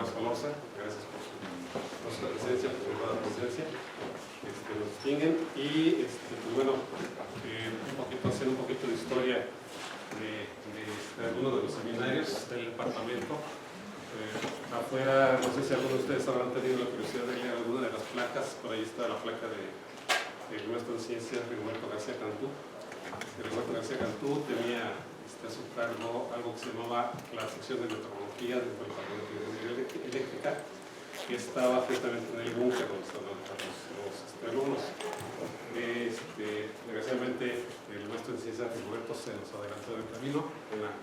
Tomás Solorza, gracias por su presencia, por su nueva presencia. Nos distinguen y pues bueno, hacer un poquito de historia de algunos de los seminarios del departamento. Afuera, no sé si algunos de ustedes habrán tenido la curiosidad de leer alguna de las placas. Por ahí está la placa del maestro en ciencias Rigoberto García Cantú. Rigoberto García Cantú tenía a su cargo algo que se llamaba la sección de metrología del departamento de ingeniería eléctrica, que estaba justamente en el búnker donde estaban los alumnos. Desgraciadamente el maestro en ciencias Rigoberto se nos adelantó del camino, una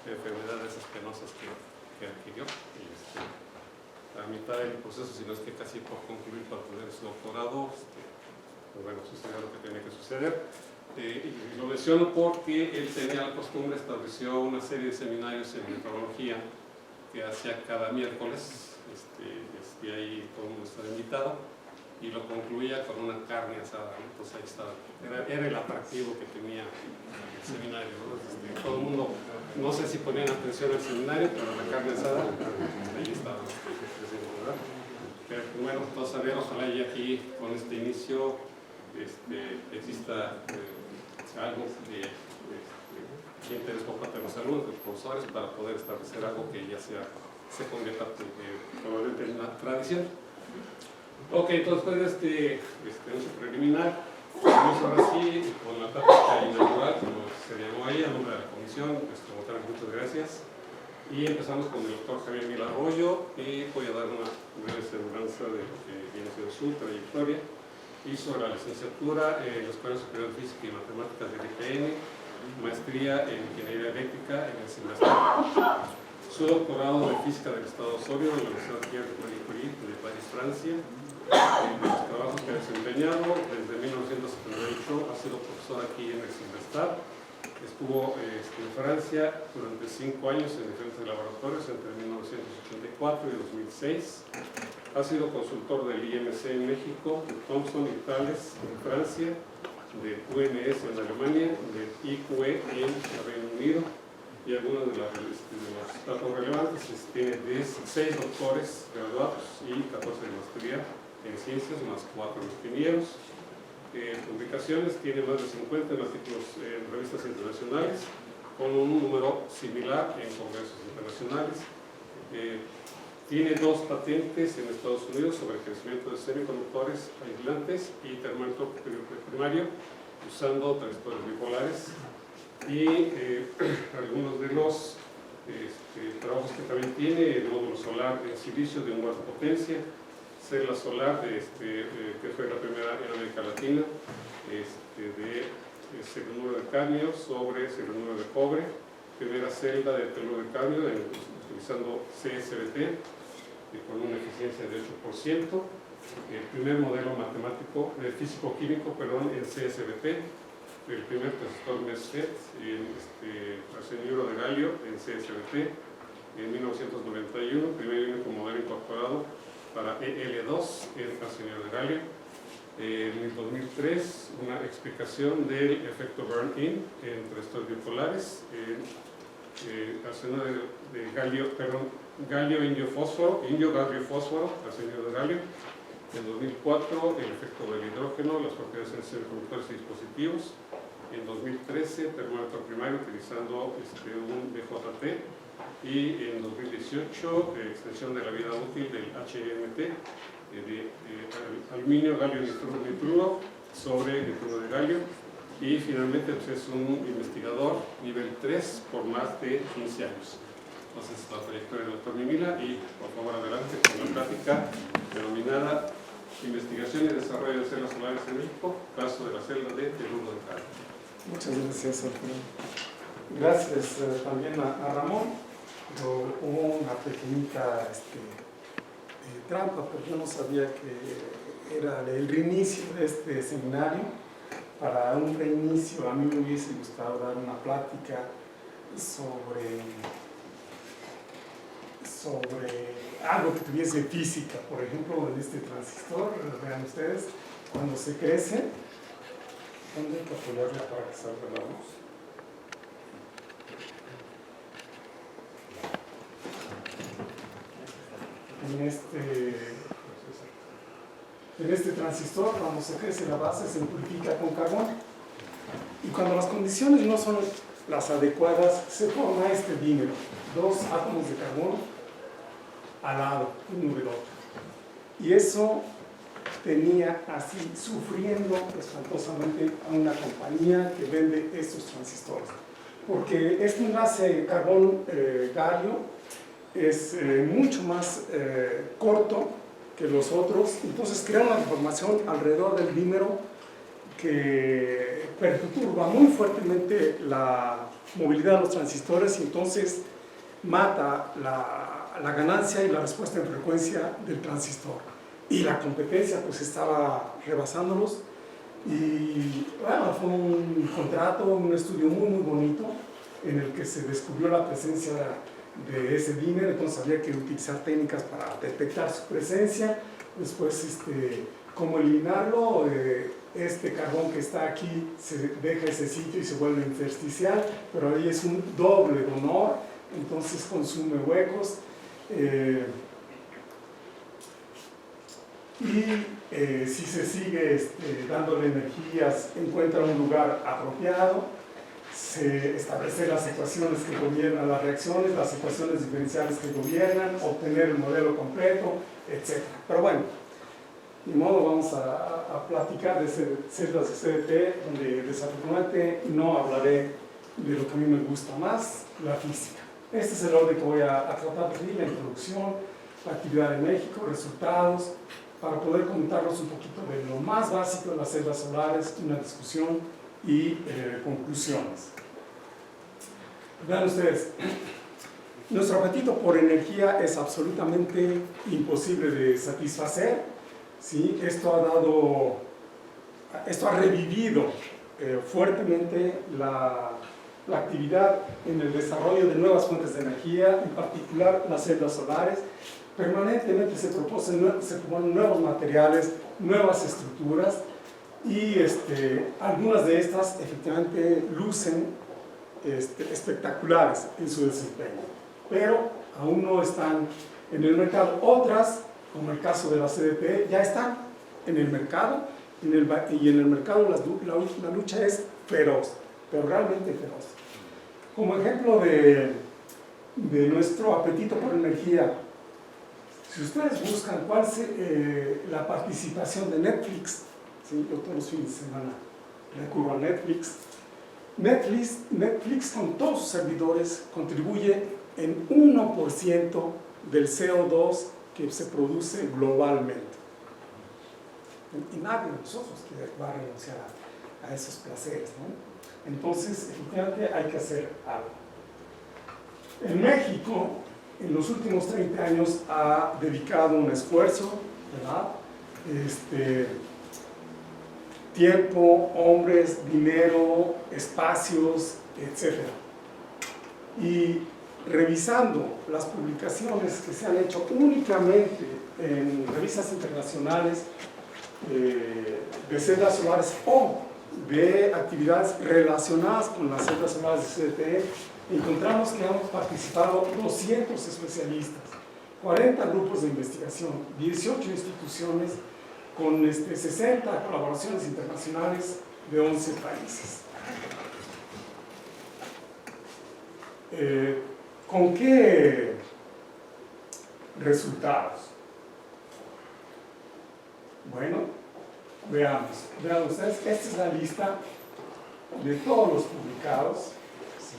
enfermedad de esas penosas que adquirió, y a mitad del proceso, si no es que casi por concluir para obtener su doctorado, pues bueno, sucedió lo que tenía que suceder. Y lo menciono porque él tenía la costumbre, estableció una serie de seminarios en metrología que hacía cada miércoles, y ahí todo el mundo estaba invitado, y lo concluía con una carne asada, ¿no? Entonces ahí estaba, era el atractivo que tenía el seminario, ¿no? Todo el mundo, no sé si ponían atención al seminario, pero la carne asada, ahí estaba, ¿verdad? Pero bueno, todos sabemos, ojalá y aquí con este inicio exista algo de interés por parte de los alumnos, de los profesores, para poder establecer algo que ya se convierta probablemente en una tradición. Ok, entonces después de este uso preliminar, vamos ahora sí con la práctica inaugural, como se llamó ahí, a nombre de la comisión. Muchas gracias. Y empezamos con el doctor Javier Mil Arroyo, y voy a dar una breve semblanza de lo que viene siendo su trayectoria. Hizo la licenciatura en la Escuela Superior de Física y Matemáticas del IPN, maestría en Ingeniería Eléctrica en el CIMASTEC, su doctorado de Física del Estado Osorio en la Universidad Pierre de Marie Curie de París, Francia. Los trabajos que ha desempeñado desde 1978, ha sido profesor aquí en el CIMASTEC. Estuvo en Francia durante 5 años en diferentes laboratorios entre 1984 y 2006. Ha sido consultor del IMC en México, de Thomson y Thales en Francia, de UNS en Alemania, de IQE en el Reino Unido, y algunos de los datos relevantes. Tiene 6 doctores graduados y 14 de maestría en ciencias, más 4 ingenieros. Publicaciones, tiene más de 50 artículos en revistas internacionales, con un número similar en congresos internacionales. Tiene 2 patentes en Estados Unidos sobre el crecimiento de semiconductores aislantes y termómetro primario usando transistores bipolares. Y algunos de los trabajos que también tiene: el módulo solar en silicio de 1 watts de potencia, celda solar que fue la primera en América Latina, de cianuro de cadmio sobre cianuro de cobre, primera celda de teluro de cadmio utilizando CSBT con una eficiencia de 8%, el primer modelo matemático, físico-químico, en CSBT, el primer transistor MESFET en arsenuro de galio en CSBT en 1991, primer y único modelo incorporado para EL2 en arsenuro de galio. En el 2003, una explicación del efecto burn-in en transistores bipolares en arsenuro de galio, galio indio-fósforo, arsenuro de galio. En 2004, el efecto del hidrógeno, las propiedades en semiconductores y dispositivos. En 2013, termómetro primario utilizando un DJT. Y en 2018, extensión de la vida útil del HMT, de aluminio, galio nitruro sobre nitruro de galio. Y finalmente, pues, es un investigador nivel 3 por más de 15 años. Entonces, la trayectoria del doctor Mimila, y por favor adelante con la plática denominada Investigación y Desarrollo de Celdas Solares en México, caso de la celda de teluro de cadmio. Muchas gracias, Alfredo. Gracias también a Ramón. Hubo una pequeñita trampa, porque yo no sabía que era el reinicio de este seminario. Para un reinicio, a mí me hubiese gustado dar una plática sobre algo que tuviese física. Por ejemplo, en este transistor, vean ustedes, cuando se crece, ¿dónde hay que apoyarle para que salga la luz? en este transistor, cuando se crece la base, se purifica con carbón. Y cuando las condiciones no son las adecuadas, se forma este dímero, dos átomos de carbono al lado, uno del otro. Y eso tenía así, sufriendo espantosamente a una compañía que vende estos transistores. Porque este enlace carbón-galio es mucho más corto que los otros, entonces crea una deformación alrededor del dímero que perturba muy fuertemente la movilidad de los transistores y entonces mata la ganancia y la respuesta en frecuencia del transistor. Y la competencia pues estaba rebasándolos y bueno, fue un contrato, un estudio muy bonito en el que se descubrió la presencia de ese dímero, entonces había que utilizar técnicas para detectar su presencia, después cómo eliminarlo, este carbón que está aquí se deja ese sitio y se vuelve intersticial, pero ahí es un doble donor, entonces consume huecos, y si se sigue dándole energías, encuentra un lugar apropiado, se establecen las ecuaciones que gobiernan las reacciones, las ecuaciones diferenciales que gobiernan, obtener el modelo completo, etc. Pero bueno, ni modo, vamos a platicar de celdas de CDT, donde desafortunadamente no hablaré de lo que a mí me gusta más, la física. Este es el orden que voy a tratar de la introducción, la actividad en México, resultados, para poder comentarlos un poquito de lo más básico de las celdas solares, una discusión y conclusiones. Vean ustedes, nuestro apetito por energía es absolutamente imposible de satisfacer, ¿sí? Esto ha revivido fuertemente la actividad en el desarrollo de nuevas fuentes de energía, en particular las celdas solares. Permanentemente se proponen nuevos materiales, nuevas estructuras, y algunas de estas efectivamente lucen espectaculares en su desempeño, pero aún no están en el mercado. Otras, como el caso de la CDT, ya están en el mercado, y en el mercado la lucha es feroz, pero realmente feroz. Como ejemplo de nuestro apetito por energía, si ustedes buscan cuál es la participación de Netflix, ¿sí? Yo todos los fines de semana recurro a Netflix. Netflix con todos sus servidores contribuye en 1% del CO2 que se produce globalmente. Y nadie de nosotros va a renunciar a esos placeres, ¿no? Entonces, efectivamente, hay que hacer algo. En México, en los últimos 30 años, ha dedicado un esfuerzo, ¿verdad? Tiempo, hombres, dinero, espacios, etc. Y revisando las publicaciones que se han hecho únicamente en revistas internacionales de celdas solares o de actividades relacionadas con las celdas solares de CDT, encontramos que han participado 200 especialistas, 40 grupos de investigación, 18 instituciones, con 60 colaboraciones internacionales de 11 países. ¿Con qué resultados? Bueno, vean ustedes, esta es la lista de todos los publicados, ¿sí?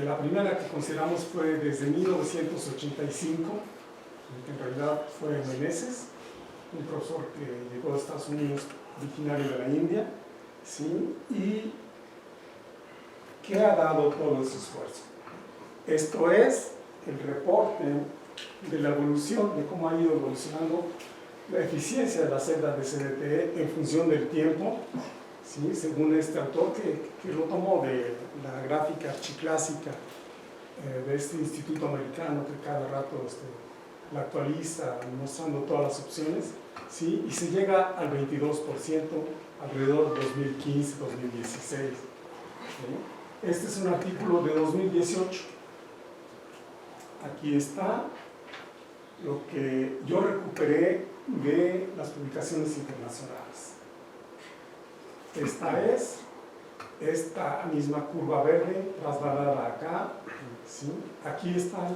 La primera que consideramos fue desde 1985, que en realidad fue Meneses, un profesor que llegó de Estados Unidos, originario de la India, ¿sí? Y que ha dado todo ese esfuerzo. Esto es el reporte de la evolución, de cómo ha ido evolucionando la eficiencia de las celdas de CDT en función del tiempo, ¿sí? Según este autor que lo tomó de la gráfica archiclásica de este instituto americano que cada rato la actualiza mostrando todas las opciones, ¿sí? Y se llega al 22% alrededor de 2015-2016. ¿Sí? Este es un artículo de 2018. Aquí está lo que yo recuperé de las publicaciones internacionales. Esta es esta misma curva verde trasladada acá, ¿sí? Aquí están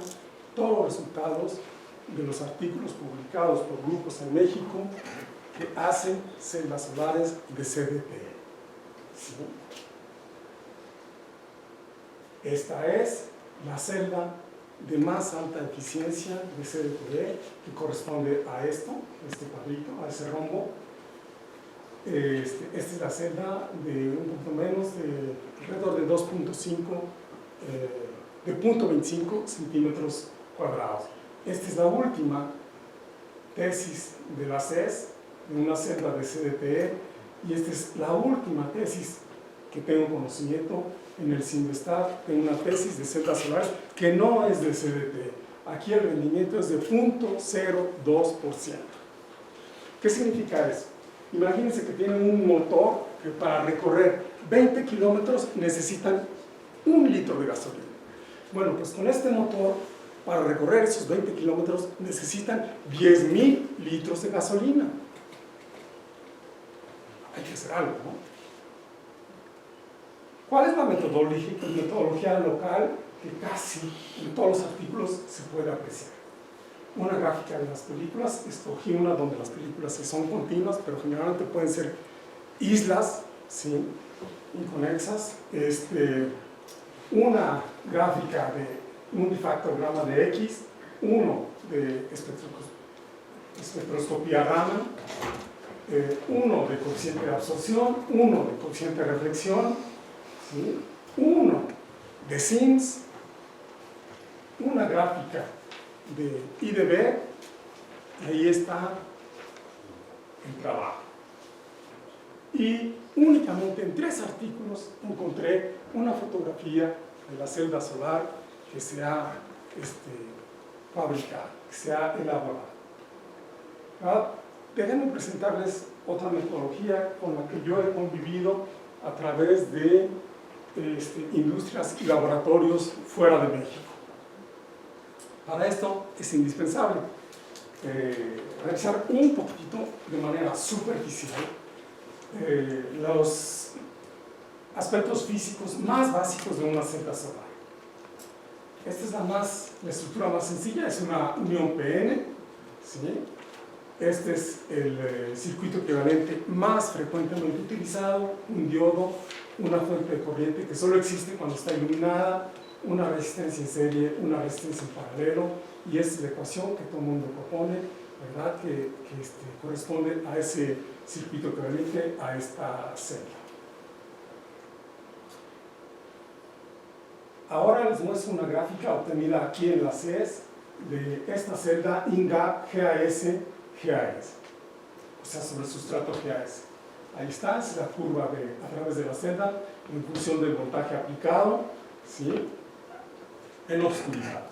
todos los resultados de los artículos publicados por grupos en México que hacen celdas solares de CDP, ¿sí? Esta es la celda de más alta eficiencia de CDP, que corresponde a esto, este cuadrito, a ese rombo. Esta es la celda de un poco menos, de alrededor de 2.5, de 0.25 centímetros cuadrados. Esta es la última tesis de la CES, de una celda de CDPE, y esta es la última tesis que tengo conocimiento en el CINVESTAT, en una tesis de celdas solares que no es de CDPE. Aquí el rendimiento es de 0.02%. ¿Qué significa eso? Imagínense que tienen un motor que para recorrer 20 kilómetros necesitan 1 litro de gasolina. Bueno, pues con este motor, para recorrer esos 20 kilómetros necesitan 10.000 litros de gasolina. Hay que hacer algo, ¿no? ¿Cuál es la metodología local que casi en todos los artículos se puede apreciar? Una gráfica de las películas, escogí una donde las películas son continuas, pero generalmente pueden ser islas, ¿sí?, inconexas. Una gráfica de un difractograma de X, uno de espectroscopía Raman, uno de coeficiente de absorción, uno de coeficiente de reflexión, ¿sí?, uno de SIMS, una gráfica de IDB. Ahí está el trabajo. Y únicamente en 3 artículos encontré una fotografía de la celda solar que se ha fabricado, que se ha elaborado. Déjenme presentarles otra metodología con la que yo he convivido a través de industrias y laboratorios fuera de México. Para esto es indispensable revisar un poquito de manera superficial los aspectos físicos más básicos de una celda solar. Esta es la estructura más sencilla, es una unión PN, ¿sí? Este es el circuito equivalente más frecuentemente utilizado, un diodo, una fuente de corriente que solo existe cuando está iluminada, una resistencia en serie, una resistencia en paralelo, y esta es la ecuación que todo el mundo propone, ¿verdad?, que corresponde a ese circuito equivalente a esta celda. Ahora les muestro una gráfica obtenida aquí en la CES de esta celda INGAP GAS, o sea, sobre el sustrato GAS. Ahí está, es la curva a través de la celda en función del voltaje aplicado, ¿sí?, en obscuridad.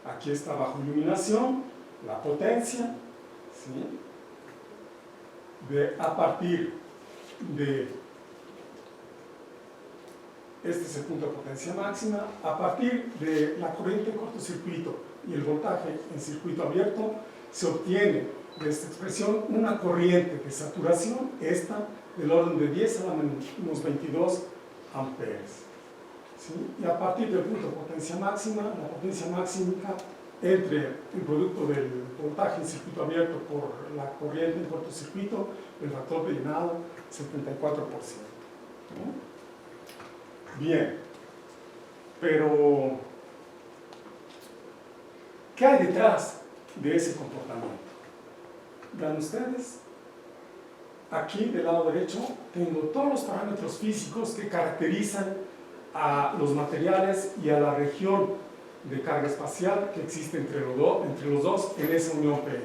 Aquí está bajo iluminación, la potencia, ¿sí?, a partir de, este es el punto de potencia máxima, a partir de la corriente en cortocircuito y el voltaje en circuito abierto, se obtiene de esta expresión una corriente de saturación, esta del orden de 10 a la menos 22 amperes. ¿Sí? Y a partir del punto de potencia máxima, la potencia máxima entre el producto del voltaje en circuito abierto por la corriente en cortocircuito, el factor de llenado, 74%. ¿No? Bien, pero ¿qué hay detrás de ese comportamiento? Vean ustedes, aquí del lado derecho tengo todos los parámetros físicos que caracterizan a los materiales y a la región de carga espacial que existe entre los dos en esa unión PN.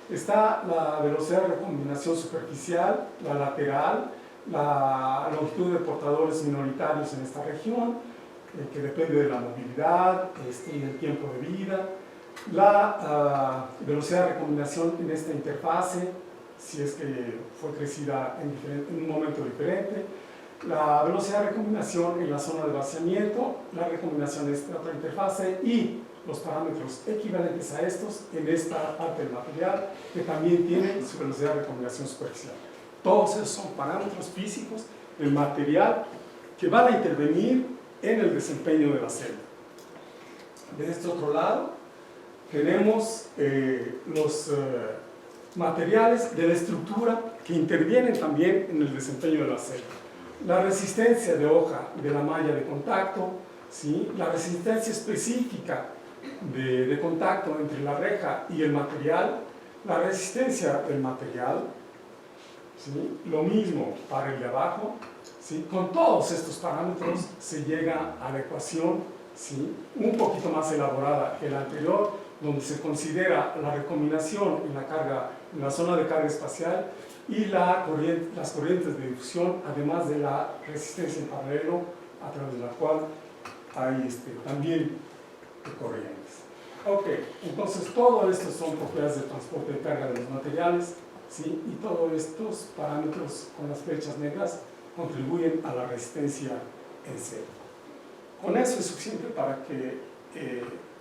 Está la velocidad de recombinación superficial, la lateral, la longitud de portadores minoritarios en esta región, que depende de la movilidad y del tiempo de vida, la velocidad de recombinación en esta interfase, si es que fue crecida en un momento diferente, la velocidad de recombinación en la zona de vaciamiento, la recombinación estrato interfase y los parámetros equivalentes a estos en esta parte del material que también tiene su velocidad de recombinación superficial. Todos esos son parámetros físicos del material que van a intervenir en el desempeño de la celda. De este otro lado tenemos los materiales de la estructura que intervienen también en el desempeño de la celda. La resistencia de hoja de la malla de contacto, ¿sí? La resistencia específica de contacto entre la reja y el material, la resistencia del material, ¿sí? Lo mismo para el de abajo, ¿sí? Con todos estos parámetros se llega a la ecuación, ¿sí? Un poquito más elaborada que la anterior, donde se considera la recombinación en la zona de carga espacial y las corrientes de difusión, además de la resistencia en paralelo, a través de la cual hay también corrientes. Ok, entonces todo esto son propiedades de transporte de carga de los materiales, ¿sí? Y todos estos parámetros con las flechas negras contribuyen a la resistencia en serie. Con eso es suficiente para que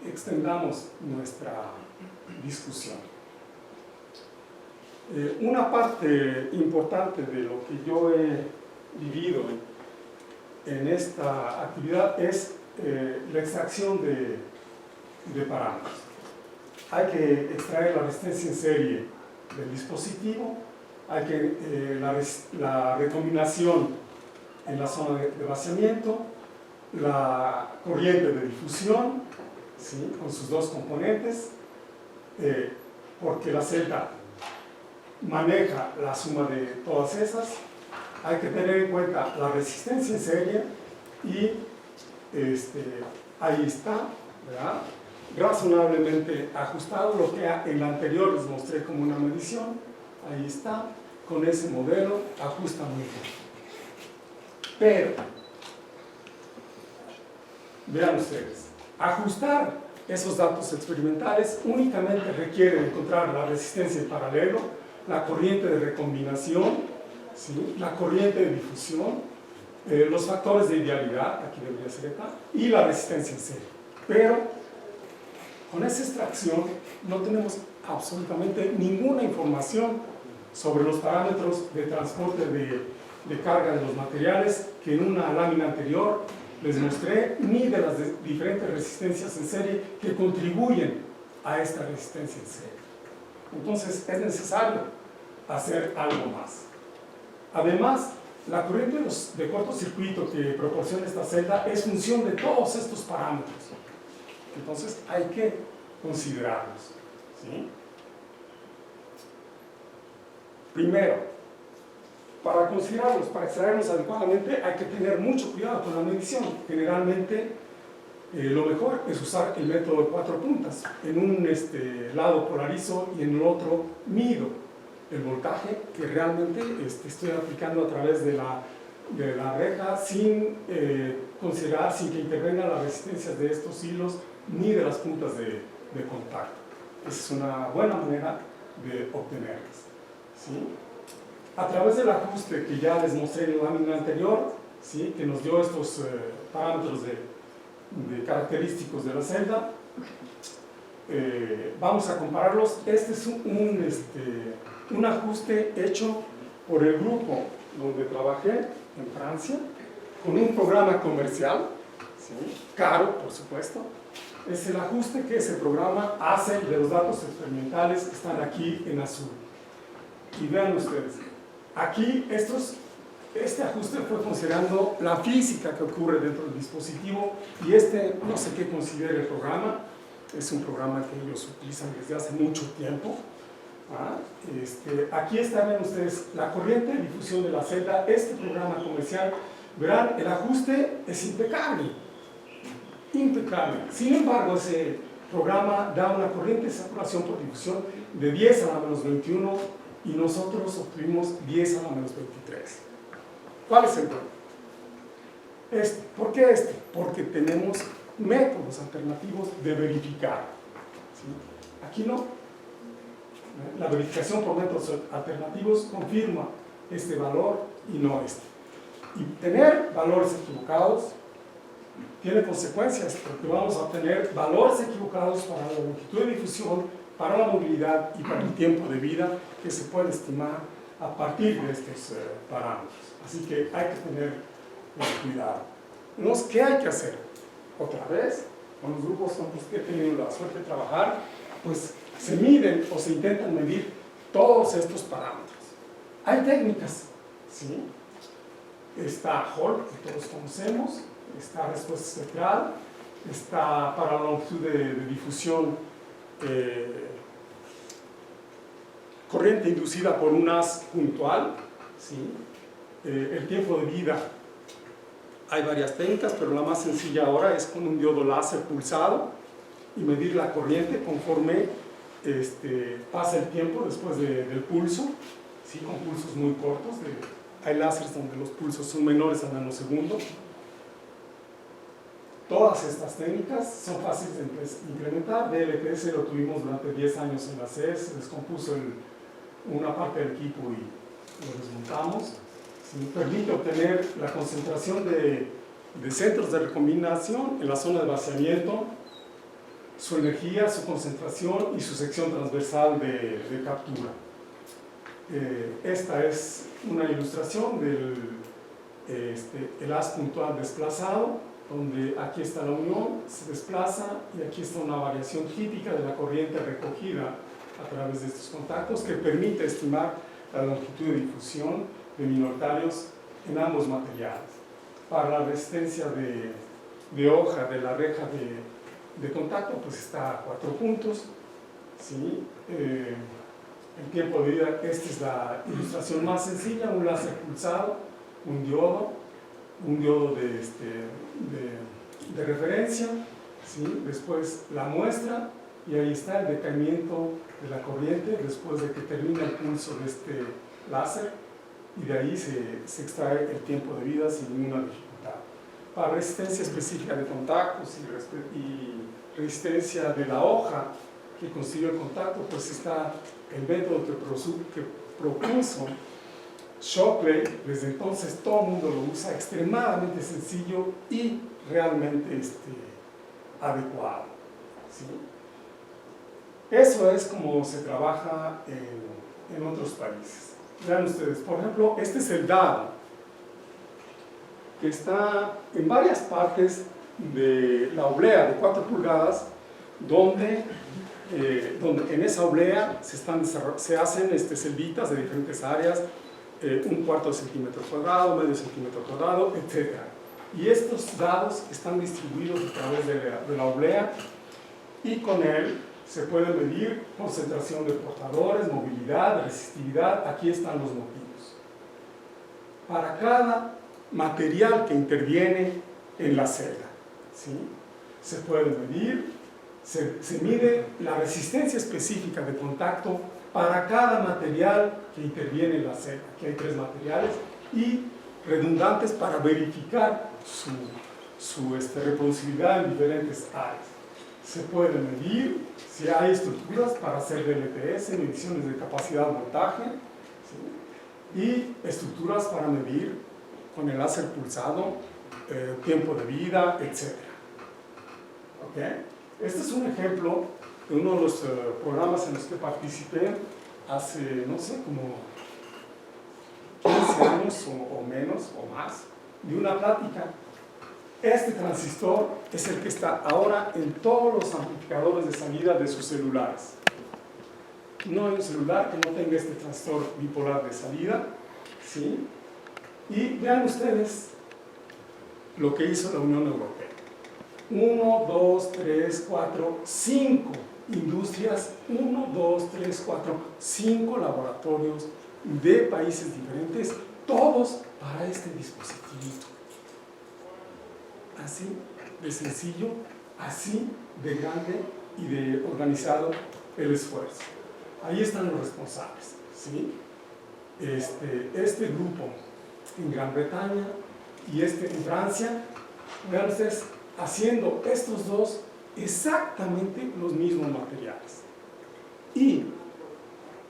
extendamos nuestra discusión. Una parte importante de lo que yo he vivido en esta actividad es la extracción de parámetros. Hay que extraer la resistencia en serie del dispositivo, hay que la recombinación en la zona de vaciamiento, la corriente de difusión, ¿sí? Con sus dos componentes, porque la celda maneja la suma de todas esas. Hay que tener en cuenta la resistencia en serie y ahí está, ¿verdad? Razonablemente ajustado, lo que en la anterior les mostré como una medición. Ahí está, con ese modelo ajusta muy bien. Pero vean ustedes, ajustar esos datos experimentales únicamente requiere encontrar la resistencia en paralelo, la corriente de recombinación, ¿sí? La corriente de difusión, los factores de idealidad, aquí debería ser ETA, y la resistencia en serie. Pero con esa extracción no tenemos absolutamente ninguna información sobre los parámetros de transporte de carga de los materiales que en una lámina anterior les mostré, ni de las diferentes resistencias en serie que contribuyen a esta resistencia en serie. Entonces es necesario hacer algo más. Además, la corriente de cortocircuito que proporciona esta celda es función de todos estos parámetros. Entonces hay que considerarlos, ¿sí? Primero, para considerarlos, para extraerlos adecuadamente, hay que tener mucho cuidado con la medición. Generalmente, lo mejor es usar el método de 4 puntas. En un lado polarizo y en el otro mido el voltaje que realmente estoy aplicando a través de la reja sin considerar, sin que intervengan las resistencias de estos hilos ni de las puntas de contacto. Esa es una buena manera de obtenerlas, ¿sí? A través del ajuste que ya les mostré en la lámina anterior, ¿sí? Que nos dio estos parámetros de característicos de la celda, vamos a compararlos. Este es un ajuste hecho por el grupo donde trabajé en Francia, con un programa comercial, ¿sí? Caro, por supuesto. Es el ajuste que ese programa hace de los datos experimentales que están aquí en azul. Y vean ustedes, aquí este ajuste fue considerando la física que ocurre dentro del dispositivo y no sé qué considera el programa. Es un programa que ellos utilizan desde hace mucho tiempo. Aquí están, ven ustedes, la corriente de difusión de la celda. Este programa comercial, verán, el ajuste es impecable. Impecable. Sin embargo, ese programa da una corriente de saturación por difusión de 10 a la menos 21 y nosotros obtuvimos 10 a la menos 23. ¿Cuál es el problema? ¿Por qué Porque tenemos métodos alternativos de verificar, ¿sí? Aquí no. La verificación por métodos alternativos confirma este valor y no este. Y tener valores equivocados tiene consecuencias, porque vamos a tener valores equivocados para la longitud de difusión, para la movilidad y para el tiempo de vida que se puede estimar a partir de estos parámetros. Así que hay que tener cuidado. Entonces, ¿qué hay que hacer? Otra vez, con los grupos con los que he tenido la suerte de trabajar, pues se miden o se intentan medir todos estos parámetros. Hay técnicas, ¿sí? Está Hall, que todos conocemos, está respuesta espectral, está para la longitud de difusión corriente inducida por un haz puntual, ¿sí? El tiempo de vida, hay varias técnicas, pero la más sencilla ahora es con un diodo láser pulsado y medir la corriente conforme pasa el tiempo después del pulso, ¿sí? Con pulsos muy cortos, hay láseres donde los pulsos son menores a nanosegundos. Todas estas técnicas son fáciles de implementar. DLTS lo tuvimos durante 10 años en la CES, se descompuso una parte del equipo y lo desmontamos. ¿Sí? Permite obtener la concentración de centros de recombinación en la zona de vaciamiento, su energía, su concentración y su sección transversal de captura. Esta es una ilustración del haz puntual desplazado, donde aquí está la unión, se desplaza y aquí está una variación típica de la corriente recogida a través de estos contactos que permite estimar la longitud de difusión de minoritarios en ambos materiales. Para la resistencia de hoja de la reja de contacto, pues está a 4 puntos, ¿sí? El tiempo de vida, esta es la ilustración más sencilla, un láser pulsado, un diodo de referencia, ¿sí? Después la muestra y ahí está el decaimiento de la corriente después de que termina el pulso de este láser y de ahí se extrae el tiempo de vida sin ninguna dificultad. Para resistencia específica de contactos y resistencia de la hoja que consigue el contacto, pues está el método que propuso Shockley. Desde entonces todo el mundo lo usa, extremadamente sencillo y realmente adecuado, ¿sí? Eso es como se trabaja en otros países. Vean ustedes, por ejemplo, este es el dado que está en varias partes de la oblea de 4 pulgadas, donde en esa oblea se hacen celditas de diferentes áreas, 1/4 centímetro cuadrado, medio centímetro cuadrado, etc. Y estos dados están distribuidos a través de la oblea y con él se puede medir concentración de portadores, movilidad, resistividad. Aquí están los motivos. Para cada material que interviene en la celda, ¿sí? Se puede medir, se mide la resistencia específica de contacto para cada material que interviene en la celda. Aquí hay 3 materiales y redundantes para verificar su reproducibilidad en diferentes áreas. Se puede medir si hay estructuras para hacer DLTS, mediciones de capacidad voltaje, ¿sí? Y estructuras para medir con el láser pulsado tiempo de vida, etc. ¿Okay? Este es un ejemplo de uno de los programas en los que participé hace, no sé, como 15 años o menos o más, de una plática. Este transistor es el que está ahora en todos los amplificadores de salida de sus celulares. No hay un celular que no tenga este transistor bipolar de salida, ¿sí? Y vean ustedes lo que hizo la Unión Europea. 1, 2, 3, 4, 5 industrias, 1, 2, 3, 4, 5 laboratorios de países diferentes, todos para este dispositivo. Así de sencillo, así de grande y de organizado el esfuerzo. Ahí están los responsables, ¿sí? Este grupo en Gran Bretaña y en Francia, vean ustedes, haciendo estos dos exactamente los mismos materiales. Y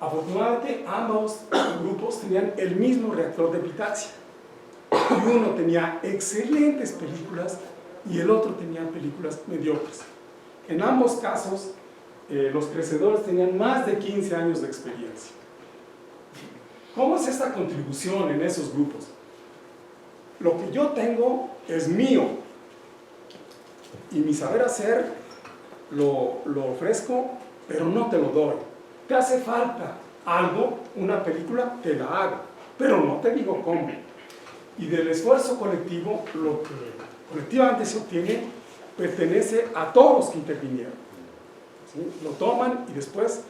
afortunadamente ambos grupos tenían el mismo reactor de epitaxia. y uno tenía excelentes películas y el otro tenía películas mediocres. En ambos casos, los crecedores tenían más de 15 años de experiencia. ¿Cómo es esta contribución en esos grupos? Lo que yo tengo es mío y mi saber hacer lo ofrezco, pero no te lo doy. Te hace falta algo, una película, te la hago, pero no te digo cómo. Y del esfuerzo colectivo, lo que colectivamente se obtiene pertenece a todos los que intervinieron. ¿Sí? Lo toman y después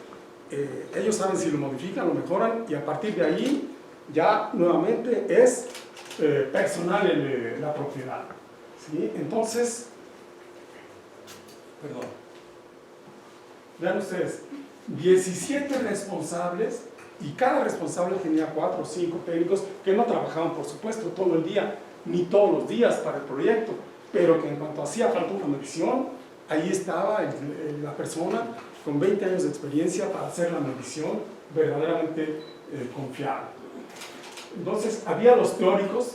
ellos saben si lo modifican, lo mejoran, y a partir de ahí ya nuevamente es personal la propiedad. ¿Sí? Entonces, perdón, vean ustedes, 17 responsables, y cada responsable tenía 4 o 5 técnicos que no trabajaban, por supuesto, todo el día, ni todos los días para el proyecto, pero que en cuanto hacía falta una medición, ahí estaba la persona con 20 años de experiencia para hacer la medición verdaderamente confiable. Entonces, había los teóricos,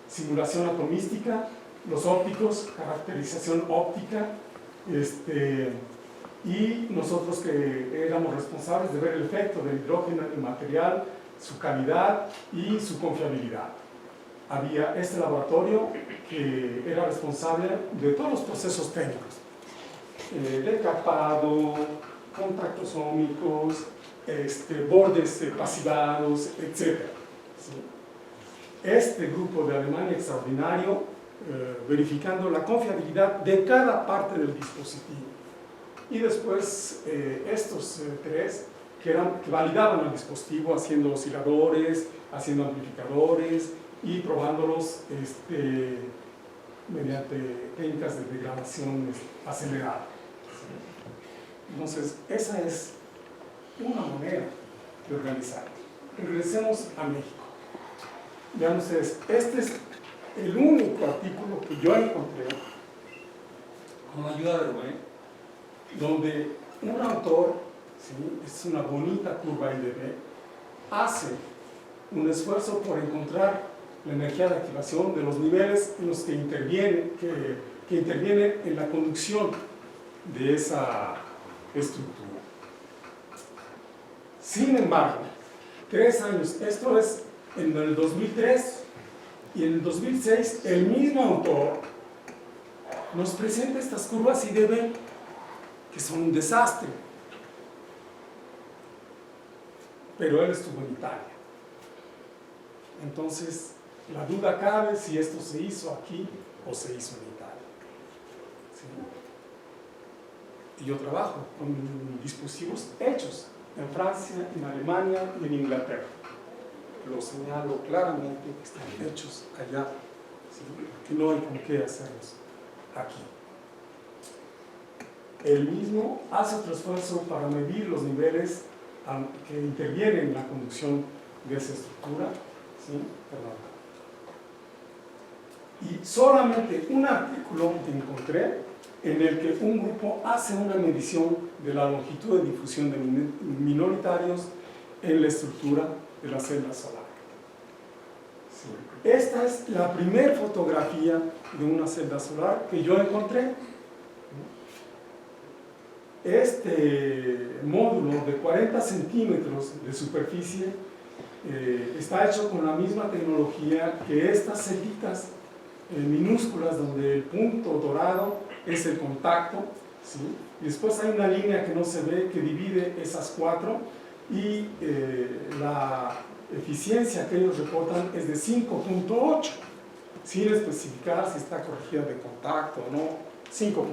simulación atomística, los ópticos, caracterización óptica, y nosotros que éramos responsables de ver el efecto del hidrógeno en el material, su calidad y su confiabilidad. Había este laboratorio que era responsable de todos los procesos técnicos, decapado, contactos ómicos, bordes pasivados, etc. ¿Sí? Este grupo de Alemania extraordinario, verificando la confiabilidad de cada parte del dispositivo. Y después estos tres que validaban el dispositivo haciendo osciladores, haciendo amplificadores y probándolos mediante técnicas de degradación acelerada. Entonces, esa es una manera de organizar. Regresemos a México. Vean ustedes, este es el único artículo que yo encontré, con la ayuda de Rubén, donde un autor, ¿sí?, es una bonita curva LDB, hace un esfuerzo por encontrar la energía de activación de los niveles en los que interviene, que interviene en la conducción de esa estructura. Sin embargo, 3 años, esto es en el 2003, y en el 2006 el mismo autor nos presenta estas curvas IDB que son un desastre, pero él estuvo en Italia. Entonces la duda cabe si esto se hizo aquí o se hizo en Italia. ¿Sí? Y yo trabajo con dispositivos hechos en Francia, en Alemania y en Inglaterra. Lo señalo claramente que están hechos allá, ¿sí?, que no hay por qué hacerlos aquí. Él mismo hace otro esfuerzo para medir los niveles que intervienen en la conducción de esa estructura. ¿Sí? Y solamente un artículo encontré en el que un grupo hace una medición de la longitud de difusión de minoritarios en la estructura de la celda solar. Sí. Esta es la primera fotografía de una celda solar que yo encontré. Este módulo de 40 centímetros de superficie está hecho con la misma tecnología que estas celditas minúsculas, donde el punto dorado es el contacto, ¿sí? Y después hay una línea que no se ve que divide esas 4, y la eficiencia que ellos reportan es de 5.8, sin especificar si está corregida de contacto o no. 5.8.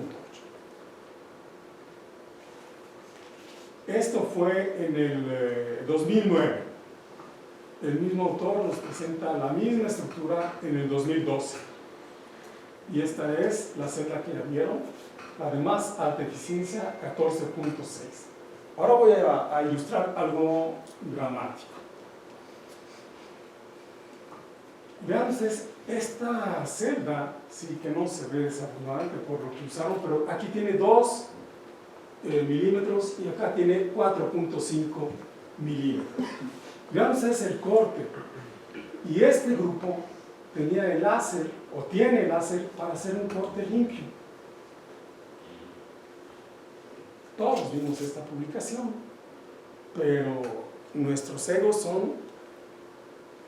Esto fue en el 2009. El mismo autor nos presenta la misma estructura en el 2012. Y esta es la celda que ya vieron, la de más alta eficiencia, 14.6. Ahora voy a ilustrar algo dramático. Vean ustedes, esta celda, sí que no se ve desafortunadamente por lo que usaron, pero aquí tiene 2 milímetros y acá tiene 4.5 milímetros. Vean ustedes el corte. Y este grupo tenía el láser, o tiene el láser, para hacer un corte limpio. Todos vimos esta publicación, pero nuestros egos son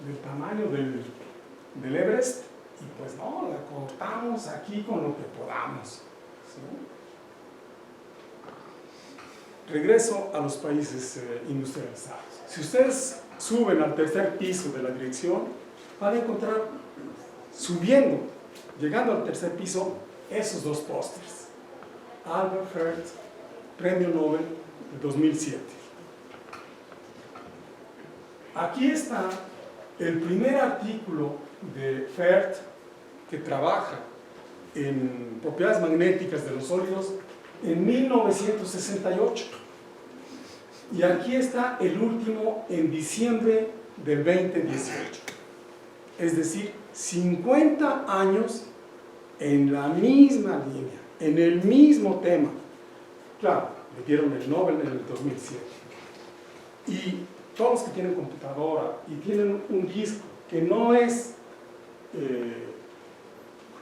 del tamaño del Everest, y pues no, la cortamos aquí con lo que podamos, ¿sí? Regreso a los países industrializados. Si ustedes suben al tercer piso de la dirección, van a encontrar, subiendo, llegando al tercer piso, esos dos pósters. Albert Fert, Premio Nobel de 2007. Aquí está el primer artículo de Fert que trabaja en propiedades magnéticas de los sólidos en 1968. Y aquí está el último en diciembre del 2018. Es decir, 50 años en la misma línea, en el mismo tema. Claro, le dieron el Nobel en el 2007. Y todos los que tienen computadora y tienen un disco que no es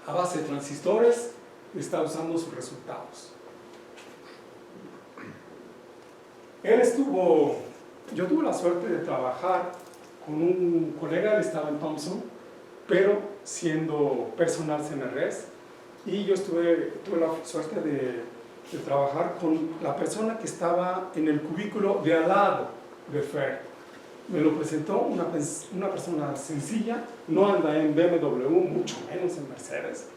a base de transistores, está usando sus resultados. Yo tuve la suerte de trabajar con un colega, él estaba en Thompson, pero siendo personal CNRS, y yo tuve la suerte de trabajar con la persona que estaba en el cubículo de al lado de Fert. Me lo presentó una persona sencilla, no anda en BMW, mucho menos en Mercedes,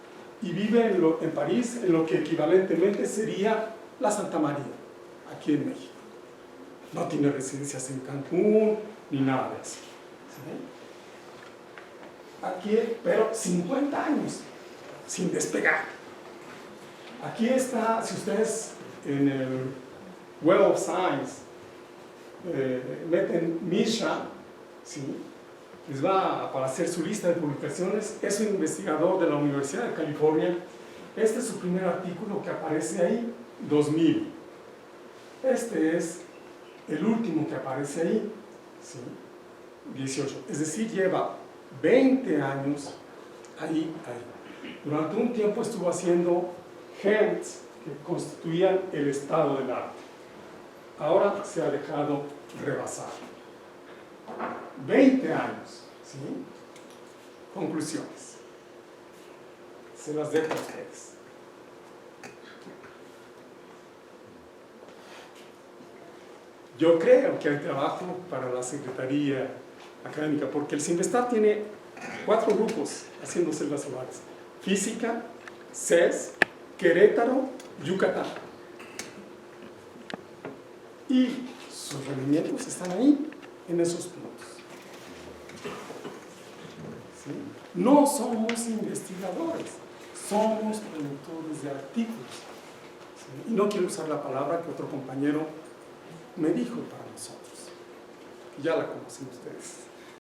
y vive en París, en lo que equivalentemente sería la Santa María, aquí en México. No tiene residencias en Cancún, ni nada de eso. ¿Sí? Aquí, pero 50 años, sin despegar. Aquí está, si ustedes en el Web of Science meten Misha, ¿sí?, les va a aparecer su lista de publicaciones. Es un investigador de la Universidad de California. Este es su primer artículo que aparece ahí, 2000. Este es el último que aparece ahí, ¿sí?, 18. Es decir, lleva 20 años ahí. Durante un tiempo estuvo haciendo gems que constituían el estado del arte. Ahora se ha dejado rebasar. 20 años, ¿sí? Conclusiones. Se las dejo a ustedes. Yo creo que hay trabajo para la Secretaría Académica, porque el CINVESTAR tiene 4 grupos haciendo celdas solares: Física, CES, Querétaro, Yucatán. Y sus rendimientos están ahí, en esos puntos. ¿Sí? No somos investigadores, somos productores de artículos. ¿Sí? Y no quiero usar la palabra que otro compañero me dijo para nosotros. Ya la conocen ustedes.